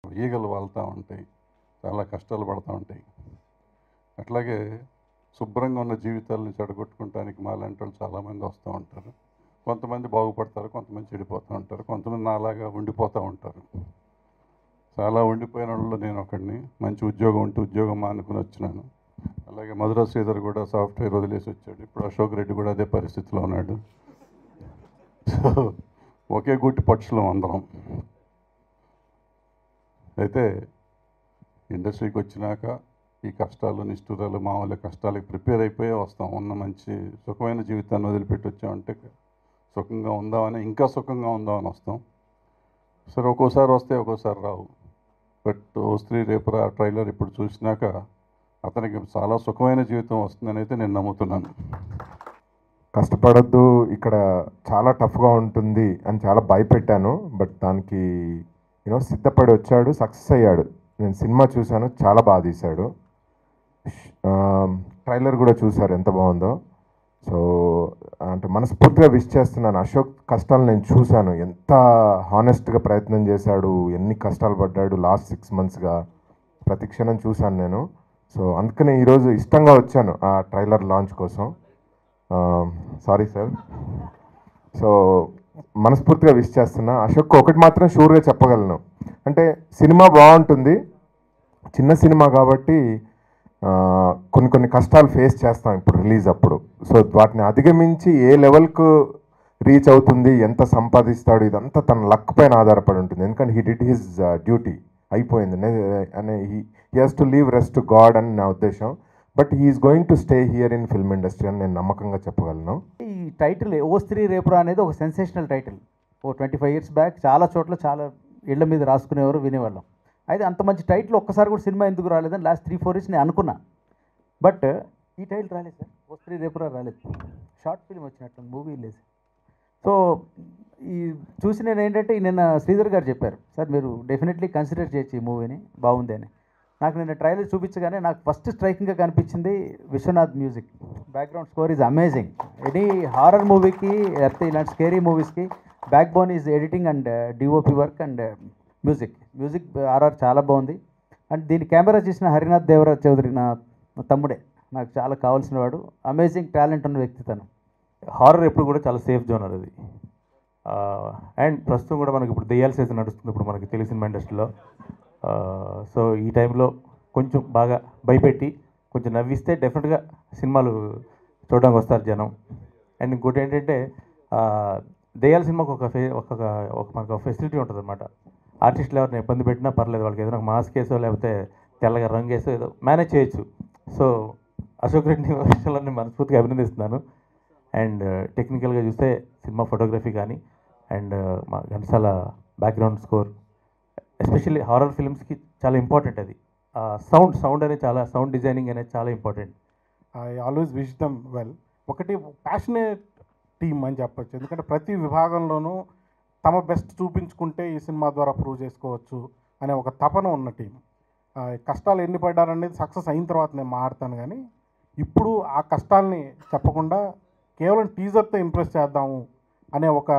ఈగలు వాళ్తూ ఉంటాయి, చాలా కష్టాలు పడుతూ ఉంటాయి. అట్లాగే శుభ్రంగా ఉన్న జీవితాలను చెడగొట్టుకోవడానికి మాలాంటి వాళ్ళు చాలామంది వస్తూ ఉంటారు. కొంతమంది బాగుపడతారు, కొంతమంది చెడిపోతూ ఉంటారు, కొంతమంది నాలాగా ఉండిపోతూ ఉంటారు. చాలా ఉండిపోయిన వాళ్ళు నేను ఒకడిని. మంచి ఉద్యోగం ఉంటే ఉద్యోగం మానుకుని వచ్చినాను. అలాగే మధుర శ్రీధర్ కూడా సాఫ్ట్వేర్ వదిలేసి వచ్చాడు. ఇప్పుడు అశోక్ రెడ్డి కూడా అదే పరిస్థితిలో ఉన్నాడు. సో ఒకే గుట్టి పక్షులం అందరం. అయితే ఇండస్ట్రీకి వచ్చినాక ఈ కష్టాలు నిష్ఠురాలు మామూలు కష్టాలకు ప్రిపేర్ అయిపోయి వస్తాం. ఉన్న మంచి సుఖమైన జీవితాన్ని వదిలిపెట్టి వచ్చామంటే సుఖంగా ఉందామని, ఇంకా సుఖంగా ఉందామని వస్తాం. సరే ఒక్కోసారి వస్తే ఒక్కోసారి రావు. బట్ ఓ స్త్రీ రేపురా ట్రైలర్ ఇప్పుడు చూసినాక అతనికి చాలా సుఖమైన జీవితం వస్తుందని అయితే నేను నమ్ముతున్నాను. కష్టపడద్దు, ఇక్కడ చాలా టఫ్గా ఉంటుంది అని చాలా భయపెట్టాను. బట్ దానికి సిద్ధపడి వచ్చాడు, సక్సెస్ అయ్యాడు. నేను సినిమా చూశాను, చాలా బాగా తీశాడు. ట్రైలర్ కూడా చూశారు, ఎంత బాగుందో. సో అంటే మనస్ఫూర్తిగా విష్ చేస్తున్నాను. అశోక్ కష్టాలు నేను చూశాను, ఎంత హానెస్ట్గా ప్రయత్నం చేశాడు, ఎన్ని కష్టాలు పడ్డాడు లాస్ట్ 6 monthsగా, ప్రతి క్షణం చూశాను నేను. సో అందుకనే ఈరోజు ఇష్టంగా వచ్చాను ఆ ట్రైలర్ లాంచ్ కోసం. Sorry sir. సో మనస్ఫూర్తిగా విష్ చేస్తున్నా. అశోక్ ఒకటి మాత్రం షూర్గా చెప్పగలను, అంటే సినిమా బాగుంటుంది, చిన్న సినిమా కాబట్టి కొన్ని కష్టాలు ఫేస్ చేస్తాం ఇప్పుడు రిలీజ్ అప్పుడు. సో వాటిని అధిగమించి ఏ లెవెల్కు రీచ్ అవుతుంది, ఎంత సంపాదిస్తాడు, ఇదంతా తన లక్ పైన ఆధారపడి ఉంటుంది. ఎందుకంటే హీ డిడ్ హిజ్ డ్యూటీ, అయిపోయింది అనే he has to leave rest to god అని నా ఉద్దేశం. But he's going to stay here in film industry అని నేను నమ్మకంగా చెప్పగలను. ఈ టైటిల్ ఓ స్త్రీ రేపురా అనేది ఒక సెన్సేషనల్ టైటిల్. 25 years బ్యాక్ చాలా చోట్ల చాలా ఇళ్ల మీద రాసుకునేవారు, వినేవాళ్ళం. అయితే అంత మంచి టైటిల్ ఒక్కసారి కూడా సినిమా ఎందుకు రాలేదని లాస్ట్ 3-4 years నేను అనుకున్నా. బట్ ఈ టైటిల్ రాలేదు సార్, ఓ స్త్రీ రేపురా రాలేదు. షార్ట్ ఫిల్మ్ వచ్చినట్టు, మూవీ లేదు. సో ఈ చూసి నేను ఏంటంటే నిన్న శ్రీధర్ గారు చెప్పారు, సార్ మీరు డెఫినెట్లీ కన్సిడర్ చేయొచ్చు ఈ మూవీని, బాగుంది అని. నాకు నిన్న ట్రైలర్ చూపించగానే నాకు ఫస్ట్ స్ట్రైకింగ్గా కనిపించింది Viswanath music. Background score is amazing. Any horror మూవీకి లేకపోతే ఇలాంటి స్కేరీ మూవీస్కి backbone is editing and DOP work and music RR చాలా బాగుంది. అండ్ దీని కెమెరా చేసిన హరినాథ్ దేవరాజ్ చౌదరి నా తమ్ముడే, నాకు చాలా కావాల్సిన వాడు. అమేజింగ్ టాలెంట్ ఉన్న వ్యక్తి తను. హారర్ ఎప్పుడు కూడా చాలా సేఫ్ జోనర్ అది. అండ్ ప్రస్తుతం కూడా మనకి ఇప్పుడు దెయ్యాల సీజన్ నడుస్తుంది ఇప్పుడు మనకి తెలుగు సినిమా ఇండస్ట్రీలో. సో ఈ టైంలో కొంచెం బాగా భయపెట్టి కొంచెం నవ్విస్తే డెఫినెట్గా సినిమాలు చూడడానికి వస్తారు జనం. అండ్ ఇంకోటి ఏంటంటే దెయ్యాల సినిమాకు మనకు ఒక ఫెసిలిటీ ఉంటుంది అనమాట. ఆర్టిస్టులు ఎవరిని ఇబ్బంది పెట్టినా పర్లేదు, వాళ్ళకి ఏదైనా మాస్క్ వేసో లేకపోతే తెల్లగా రంగు వేసో ఏదో మేనేజ్ చేయొచ్చు. సో అశోక్ రెడ్డి విషయంలో నేను మనస్ఫూర్తిగా అభినందిస్తున్నాను. అండ్ టెక్నికల్గా చూస్తే సినిమా ఫోటోగ్రఫీ కానీ అండ్ మా Ghantasala background score, especially horror ఫిల్మ్స్కి చాలా ఇంపార్టెంట్ అది. సౌండ్ అనేది చాలా, సౌండ్ డిజైనింగ్ అనేది చాలా important. I always wish them well. ఒకటి ప్యాషనేట్ టీమ్ అని చెప్పొచ్చు, ఎందుకంటే ప్రతి విభాగంలోనూ తమ బెస్ట్ చూపించుకుంటే ఈ సినిమా ద్వారా ప్రూవ్ చేసుకోవచ్చు అనే ఒక తపన ఉన్న టీం. కష్టాలు ఎన్ని పడ్డారనేది సక్సెస్ అయిన తర్వాత నేను మాట్లాడతాను, కానీ ఇప్పుడు ఆ కష్టాలని చెప్పకుండా కేవలం టీజర్తో ఇంప్రెస్ చేద్దాము అనే ఒక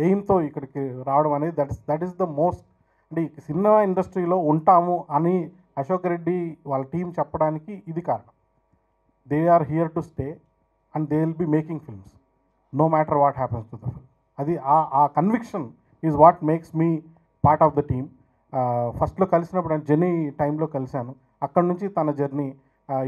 ఎయిమ్తో ఇక్కడికి రావడం అనేది దట్ ఈస్ ద మోస్ట్. అంటే ఈ సినిమా ఇండస్ట్రీలో ఉంటాము అని అశోక్ రెడ్డి వాళ్ళ టీం చెప్పడానికి ఇది కారణం. They are here to stay and they will be making films no matter what happens to the film. అది ఆ conviction is what makes me part of the team. ఫస్ట్లో కలిసినప్పుడు నేను జర్నీ టైంలో కలిశాను. అక్కడ నుంచి తన జర్నీ,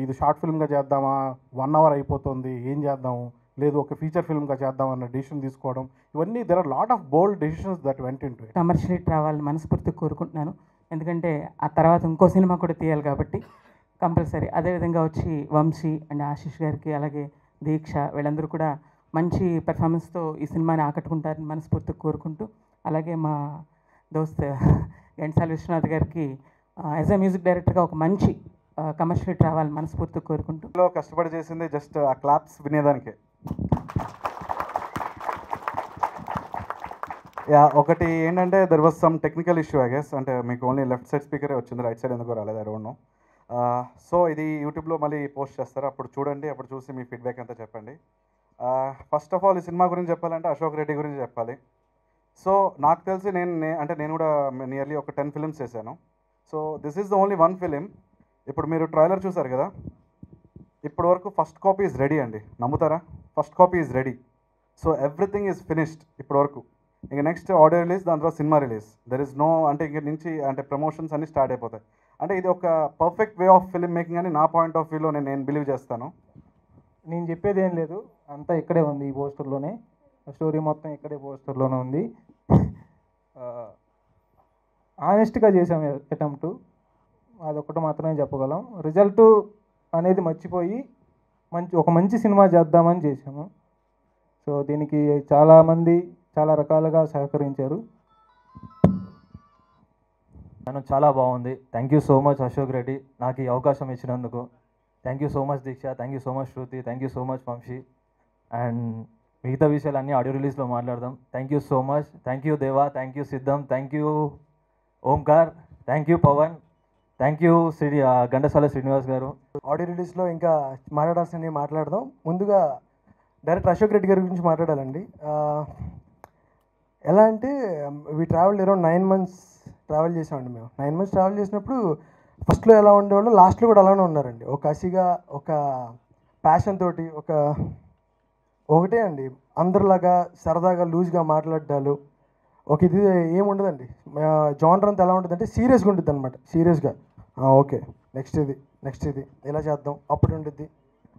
ఇది షార్ట్ ఫిల్మ్గా చేద్దామా, 1 hour అయిపోతుంది, ఏం చేద్దాము, లేదు ఒక ఫీచర్ ఫిల్మ్గా చేద్దాం అన్న డెసిషన్ తీసుకోవడం, ఇవన్నీ there are lot of bold decisions that went into it. Commercial hit రావాలని మనస్ఫూర్తిగా కోరుకుంటున్నాను. ఎందుకంటే ఆ తర్వాత ఇంకో సినిమా కూడా తీయాలి కాబట్టి కంపల్సరీ. అదేవిధంగా వచ్చి వంశీ అండ్ ఆశీష్ గారికి అలాగే దీక్ష వీళ్ళందరూ కూడా మంచి పెర్ఫార్మెన్స్తో ఈ సినిమాని ఆకట్టుకుంటారని మనస్ఫూర్తిగా కోరుకుంటూ, అలాగే మా దోస్త్ ఘంటసాల విశ్వనాథ్ గారికి యాజ్ ఎ మ్యూజిక్ డైరెక్టర్గా ఒక మంచి కమర్షియల్ హిట్ రావాలని మనస్ఫూర్తిగా కోరుకుంటూ. కష్టపడి చేసింది జస్ట్ ఆ క్లాప్స్ వినేదానికే. ఒకటి ఏంటంటే there was some technical issue I guess. అంటే మీకు ఓన్లీ లెఫ్ట్ సైడ్ స్పీకరే వచ్చింది, రైట్ సైడ్ ఎందుకో రాలేదు, ఐ డోంట్ నో. సో ఇది యూట్యూబ్లో మళ్ళీ పోస్ట్ చేస్తారు, అప్పుడు చూడండి, అప్పుడు చూసి మీ ఫీడ్బ్యాక్ అంతా చెప్పండి. ఫస్ట్ ఆఫ్ ఆల్ ఈ సినిమా గురించి చెప్పాలంటే అశోక్ రెడ్డి గురించి చెప్పాలి. సో నాకు తెలిసి నేను కూడా నియర్లీ ఒక 10 ఫిలిమ్స్ చేశాను. So this is the only one film. ఇప్పుడు మీరు ట్రైలర్ చూసారు కదా, ఇప్పటి వరకు ఫస్ట్ కాపీ ఈజ్ రెడీ అండి. నమ్ముతారా? First copy is ready. So everything is finished ఇప్పటి వరకు. ఇంక నెక్స్ట్ ఆడియో రిలీజ్, దాని తర్వాత cinema release. There is no అంటే ఇంక నుంచి అంటే ప్రమోషన్స్ అన్నీ స్టార్ట్ అయిపోతాయి. అంటే ఇది ఒక perfect way of film making అని నా పాయింట్ ఆఫ్ వ్యూలో నేను బిలీవ్ చేస్తాను. నేను చెప్పేది ఏం లేదు, అంతా ఇక్కడే ఉంది ఈ పోస్టర్లోనే. స్టోరీ మొత్తం ఇక్కడే పోస్టర్లోనే ఉంది. ఆనెస్ట్గా చేసాం అటెంప్ట్, అదొకటి మాత్రమే చెప్పగలం. రిజల్ట్ అనేది మర్చిపోయి ఒక మంచి సినిమా చేద్దామని చేసాము. సో దీనికి చాలామంది చాలా రకాలుగా సహకరించారు. చాలా బాగుంది. Thank you so much Ashok Reddy నాకు ఈ అవకాశం ఇచ్చినందుకు. Thank you so much Deeksha, thank you so much Shruti, thank you so much Vamsi. And మిగతా విషయాలన్నీ ఆడియో రిలీజ్లో మాట్లాడదాం. Thank you so much. Thank you Deva, thank you Siddham, thank you Omkar, thank you Pavan, thank you Ghantasala Srinivas గారు. Audio రిలీజ్లో ఇంకా మాట్లాడాల్సినవి మాట్లాడదాం. ముందుగా డైరెక్టర్ అశోక్ రెడ్డి గారి గురించి మాట్లాడాలండి. ఎలా అంటే we travel around 9 months travel చేసామండి. మేము 9 months ట్రావెల్ చేసినప్పుడు ఫస్ట్లో ఎలా ఉండేవాళ్ళు, లాస్ట్లో కూడా అలానే ఉన్నారండి. ఒక కసిగా, ఒక ప్యాషన్ తోటి, ఒకటే అండి. అందరిలాగా సరదాగా లూజ్గా మాట్లాడాలు, ఒక ఇది ఏముండదండి. జానర్ అంతా ఎలా ఉంటుందంటే సీరియస్గా ఉంటుంది అనమాట. సీరియస్గా ఓకే నెక్స్ట్ ఇది ఇలా చేద్దాం అప్పుడు ఉంటుంది.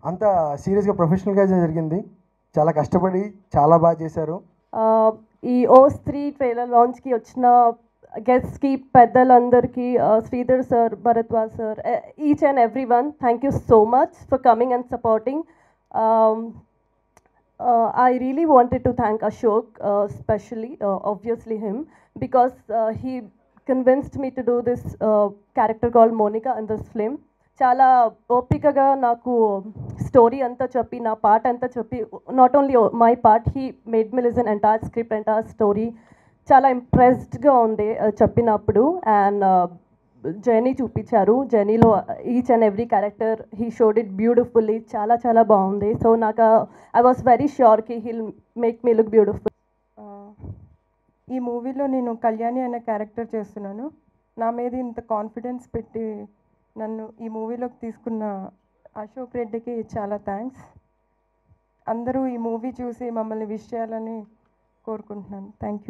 అంతా సీరియస్గా ప్రొఫెషనల్గా జరిగింది. చాలా కష్టపడి చాలా బాగా చేశారు. ఈ ఓ3 ట్రైలర్ లాంచ్కి వచ్చిన గెస్ట్స్కి, పెద్దలందరికీ, Sridhar sir, Bharadwaj sir, each and every one, thank you so much for coming and supporting. I really wanted to thank Ashok, especially, obviously him, because he convinced me to do this character called Monica in this film. చాలా ఓపికగా నాకు story అంతా చెప్పి, నా part అంతా చెప్పి, not only my part, he made me listen entire script, entire story. చాలా ఇంప్రెస్డ్గా ఉంది చెప్పినప్పుడు. అండ్ జర్నీ చూపించారు. జర్నీలో each and every character he showed it beautifully. చాలా చాలా బాగుంది. సో నాకు ఐ వాస్ వెరీ ష్యూర్ కి heal make me look beautiful. ఈ మూవీలో నేను కళ్యాణి అనే క్యారెక్టర్ చేస్తున్నాను. నా మీద ఇంత కాన్ఫిడెన్స్ పెట్టి నన్ను ఈ మూవీలోకి తీసుకున్న అశోక్ రెడ్డికి చాలా థ్యాంక్స్. అందరూ ఈ మూవీ చూసి మమ్మల్ని విష్ చేయాలని కోరుకుంటున్నాను. Thank you.